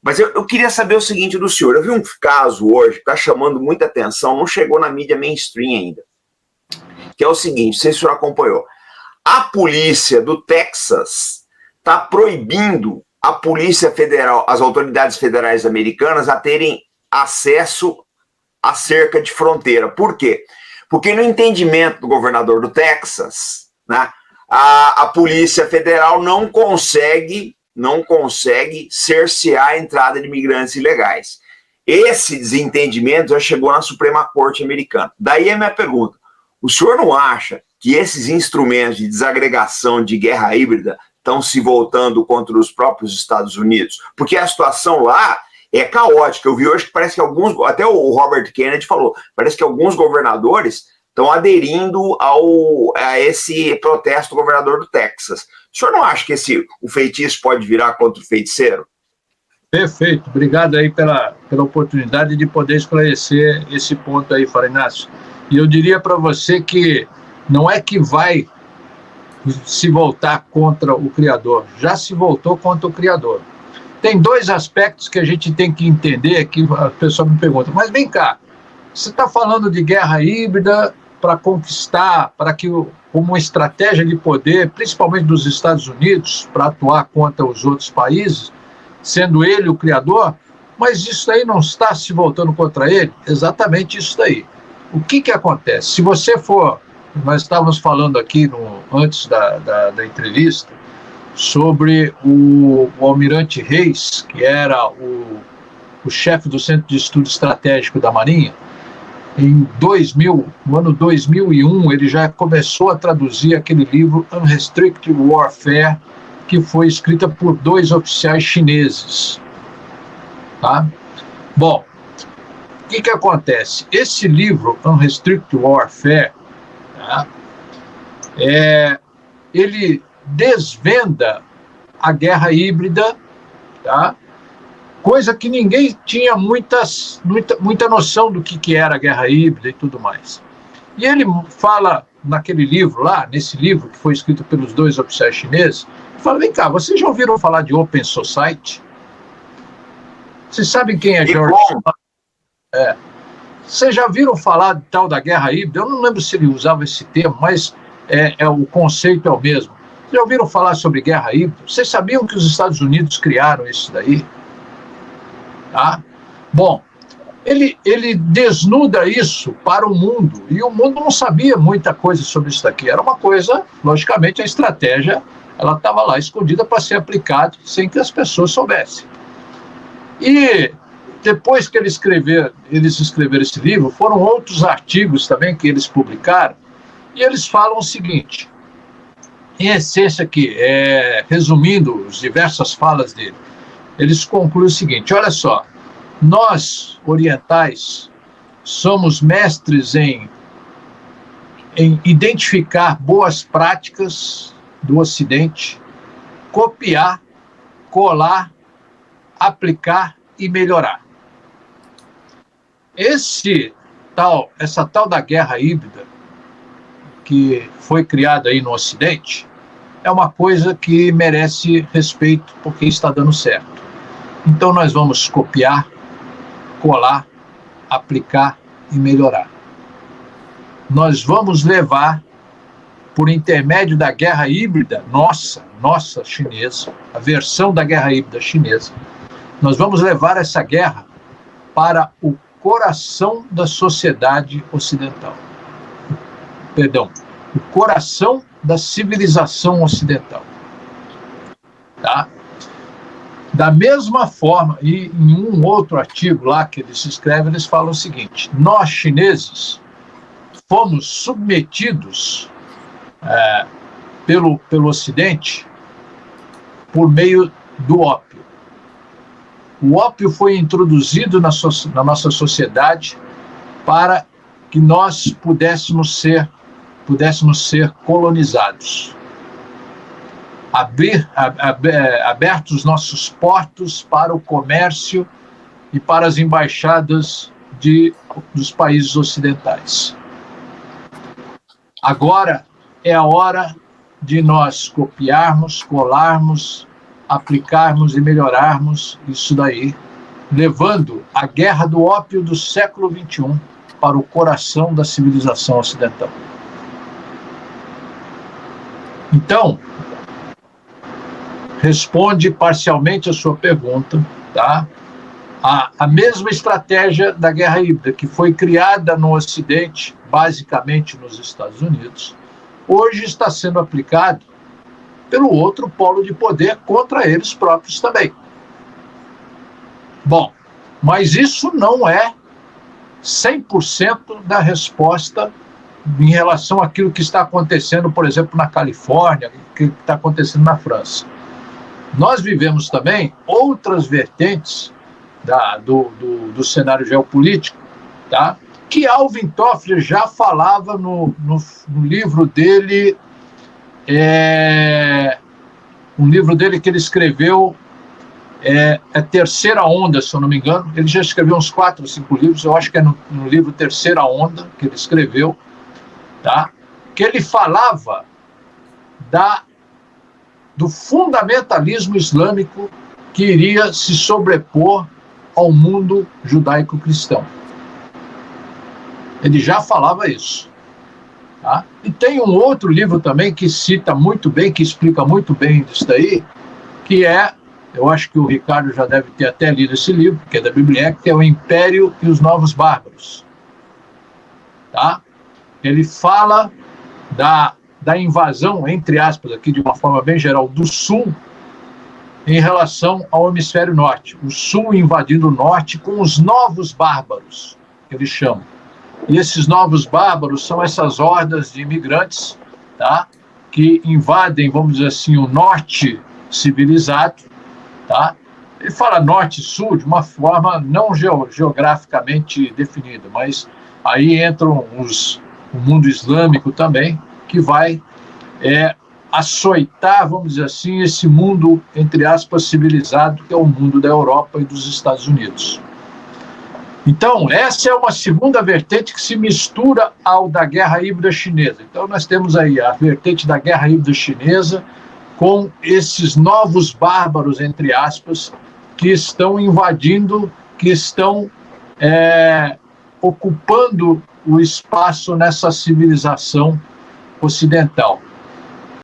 Mas eu queria saber o seguinte do senhor. Eu vi um caso hoje que está chamando muita atenção, não chegou na mídia mainstream ainda, que é o seguinte, não sei se o senhor acompanhou. A polícia do Texas está proibindo a Polícia Federal, as autoridades federais americanas, a terem acesso à cerca de fronteira. Por quê? Porque no entendimento do governador do Texas, né, a Polícia Federal não consegue cercear a entrada de imigrantes ilegais. Esse desentendimento já chegou na Suprema Corte americana. Daí a minha pergunta, o senhor não acha que esses instrumentos de desagregação de guerra híbrida estão se voltando contra os próprios Estados Unidos? Porque a situação lá é caótica. Eu vi hoje que parece que alguns, até o Robert Kennedy falou, parece que alguns governadores estão aderindo a esse protesto do governador do Texas. O senhor não acha que o feitiço pode virar contra o feiticeiro? Perfeito. Obrigado aí pela oportunidade de poder esclarecer esse ponto aí, Frei Inácio. E eu diria para você que não é que vai se voltar contra o Criador, já se voltou contra o Criador. Tem dois aspectos que a gente tem que entender, que a pessoa me pergunta, mas vem cá, você está falando de guerra híbrida para conquistar, como uma estratégia de poder, principalmente dos Estados Unidos, para atuar contra os outros países, sendo ele o criador, mas isso aí não está se voltando contra ele? Exatamente isso daí. O que acontece? Se você for, nós estávamos falando aqui antes da entrevista, sobre o Almirante Reis, que era o chefe do Centro de Estudo Estratégico da Marinha. No ano 2001, ele já começou a traduzir aquele livro Unrestricted Warfare, que foi escrita por 2 oficiais chineses. Tá? Bom, o que acontece? Esse livro, Unrestricted Warfare, tá? Ele desvenda a guerra híbrida, tá? Coisa que ninguém tinha muita noção do que era a guerra híbrida e tudo mais. E ele fala naquele livro lá, nesse livro que foi escrito pelos 2 oficiais chineses, fala, vem cá, vocês já ouviram falar de Open Society? Vocês sabem quem é George Soros? Vocês já viram falar de tal da guerra híbrida? Eu não lembro se ele usava esse termo, mas o conceito é o mesmo. Vocês já ouviram falar sobre guerra híbrida? Vocês sabiam que os Estados Unidos criaram isso daí? Tá? Bom, ele desnuda isso para o mundo, e o mundo não sabia muita coisa sobre isso daqui. Era uma coisa, logicamente, a estratégia, ela estava lá escondida para ser aplicada sem que as pessoas soubessem. E depois que eles escreveram esse livro, foram outros artigos também que eles publicaram, e eles falam o seguinte, em essência aqui, resumindo as diversas falas dele, eles concluem o seguinte, olha só, nós, orientais, somos mestres em identificar boas práticas do Ocidente, copiar, colar, aplicar e melhorar. Essa tal da guerra híbrida, que foi criada aí no Ocidente, é uma coisa que merece respeito, porque está dando certo. Então nós vamos copiar, colar, aplicar e melhorar. Nós vamos levar, por intermédio da guerra híbrida, nossa chinesa, a versão da guerra híbrida chinesa, nós vamos levar essa guerra para o coração da sociedade ocidental. Perdão, o coração da civilização ocidental. Tá? Da mesma forma, e em um outro artigo lá que eles escrevem, eles falam o seguinte, nós chineses fomos submetidos pelo Ocidente por meio do ópio. O ópio foi introduzido na nossa sociedade para que nós pudéssemos ser colonizados. Abertos os nossos portos para o comércio e para as embaixadas dos países ocidentais. Agora é a hora de nós copiarmos, colarmos, aplicarmos e melhorarmos isso daí, levando a guerra do ópio do século XXI para o coração da civilização ocidental. Então, responde parcialmente a sua pergunta, tá? A mesma estratégia da guerra híbrida, que foi criada no Ocidente, basicamente nos Estados Unidos, hoje está sendo aplicado pelo outro polo de poder contra eles próprios também. Bom, mas isso não é 100% da resposta em relação àquilo que está acontecendo, por exemplo, na Califórnia, que está acontecendo na França. Nós vivemos também outras vertentes do cenário geopolítico, tá? Que Alvin Toffler já falava no livro dele, um livro dele que ele escreveu, Terceira Onda, se eu não me engano. Ele já escreveu uns 4 ou 5 livros, eu acho que é no livro Terceira Onda que ele escreveu, tá? Que ele falava do fundamentalismo islâmico que iria se sobrepor ao mundo judaico-cristão. Ele já falava isso. Tá? E tem um outro livro também que cita muito bem, que explica muito bem disso daí, que eu acho que o Ricardo já deve ter até lido esse livro, que é da Bíblia, que é O Império e os Novos Bárbaros. Tá? Ele fala da invasão, entre aspas, aqui de uma forma bem geral, do Sul em relação ao hemisfério norte. O Sul invadindo o norte com os novos bárbaros, que eles chamam. E esses novos bárbaros são essas hordas de imigrantes, tá? Que invadem, vamos dizer assim, o norte civilizado. Tá? Ele fala norte e sul de uma forma não geograficamente definida, mas aí entram o mundo islâmico também, que vai açoitar, vamos dizer assim, esse mundo, entre aspas, civilizado, que é o mundo da Europa e dos Estados Unidos. Então, essa é uma segunda vertente que se mistura ao da guerra híbrida chinesa. Então, nós temos aí a vertente da guerra híbrida chinesa com esses novos bárbaros, entre aspas, que estão invadindo, que estão ocupando o espaço nessa civilização ocidental.